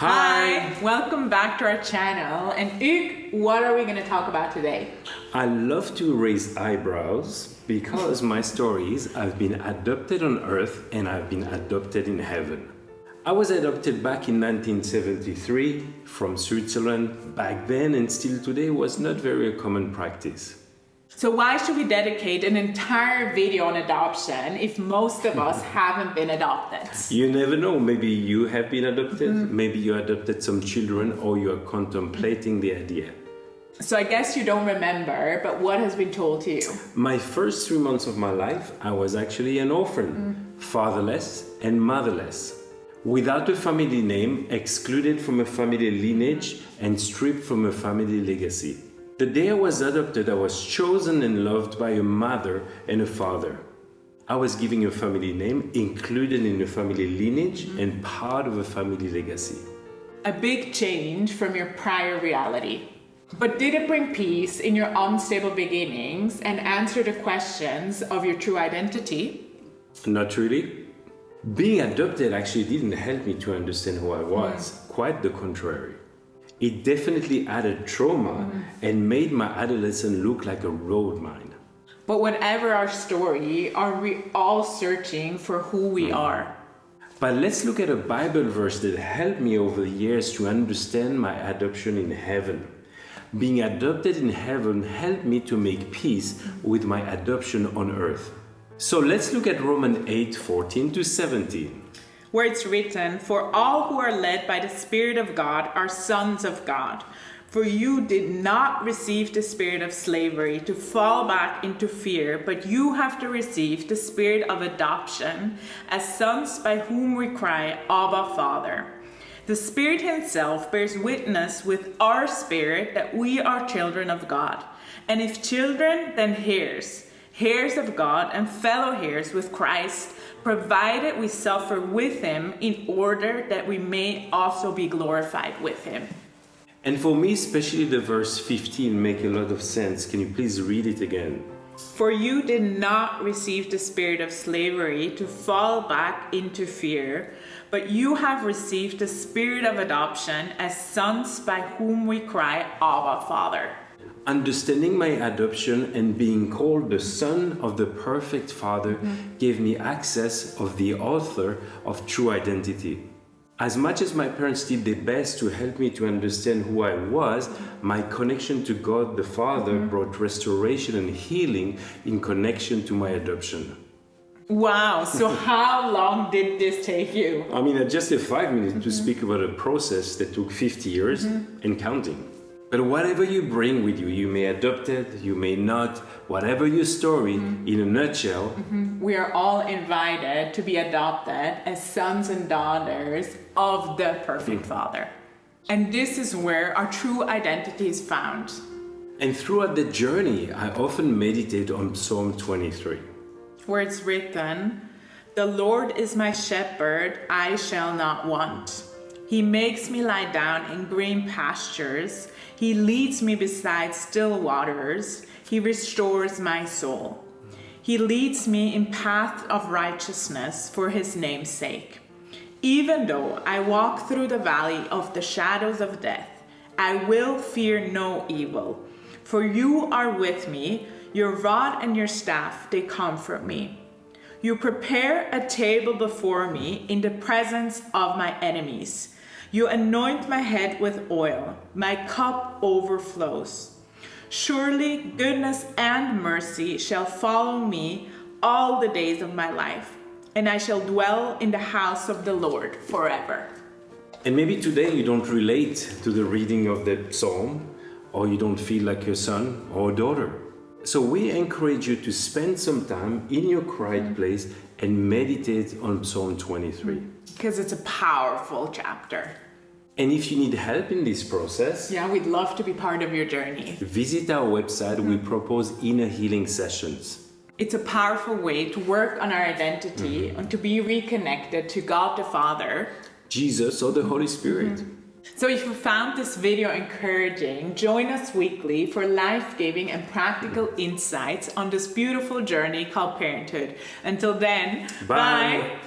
Hi, welcome back to our channel. And Hugues, what are we going to talk about today? I love to raise eyebrows because my story is I've been adopted on earth and I've been adopted in heaven. I was adopted back in 1973 from Switzerland. Back then and still today was not very common practice. So why should we dedicate an entire video on adoption if most of us haven't been adopted? You never know, maybe you have been adopted, maybe you adopted some children or you are contemplating the idea. So I guess you don't remember, but what has been told to you? My first 3 months of my life, I was actually an orphan, fatherless and motherless. Without a family name, excluded from a family lineage and stripped from a family legacy. The day I was adopted, I was chosen and loved by a mother and a father. I was given a family name, included in a family lineage and part of a family legacy. A big change from your prior reality. But did it bring peace in your unstable beginnings and answer the questions of your true identity? Not really. Being adopted actually didn't help me to understand who I was, quite the contrary. It definitely added trauma and made my adolescence look like a road mine. But whatever our story, are we all searching for who we are? But let's look at a Bible verse that helped me over the years to understand my adoption in heaven. Being adopted in heaven helped me to make peace with my adoption on earth. So let's look at Romans 8:14-17. Where it's written, "For all who are led by the Spirit of God are sons of God. For you did not receive the spirit of slavery to fall back into fear, but you have to receive the spirit of adoption as sons by whom we cry, Abba, Father. The Spirit Himself bears witness with our spirit that we are children of God. And if children, then heirs, heirs of God and fellow heirs with Christ, provided we suffer with Him in order that we may also be glorified with Him." And for me, especially the verse 15 make a lot of sense. Can you please read it again? For you did not receive the spirit of slavery to fall back into fear, but you have received the spirit of adoption as sons by whom we cry, Abba, Father. Understanding my adoption and being called the son of the perfect Father gave me access of the author of true identity. As much as my parents did their best to help me to understand who I was, my connection to God the Father brought restoration and healing in connection to my adoption. Wow, so how long did this take you? I mean, I just have 5 minutes to speak about a process that took 50 years and counting. But whatever you bring with you, you may adopt it, you may not, whatever your story, in a nutshell. We are all invited to be adopted as sons and daughters of the perfect Father. And this is where our true identity is found. And throughout the journey, I often meditate on Psalm 23. Where it's written, "The Lord is my shepherd, I shall not want. He makes me lie down in green pastures. He leads me beside still waters. He restores my soul. He leads me in paths of righteousness for His name's sake. Even though I walk through the valley of the shadows of death, I will fear no evil. For you are with me, your rod and your staff, they comfort me. You prepare a table before me in the presence of my enemies. You anoint my head with oil, my cup overflows. Surely goodness and mercy shall follow me all the days of my life, and I shall dwell in the house of the Lord forever." And maybe today you don't relate to the reading of that psalm, or you don't feel like your son or daughter. So we encourage you to spend some time in your quiet place and meditate on Psalm 23. Because it's a powerful chapter. And if you need help in this process, Yeah, we'd love to be part of your journey. visit our website. We propose inner healing sessions. It's a powerful way to work on our identity and to be reconnected to God the Father. Jesus or the Holy Spirit. So if you found this video encouraging, join us weekly for life-giving and practical insights on this beautiful journey called parenthood. Until then, bye.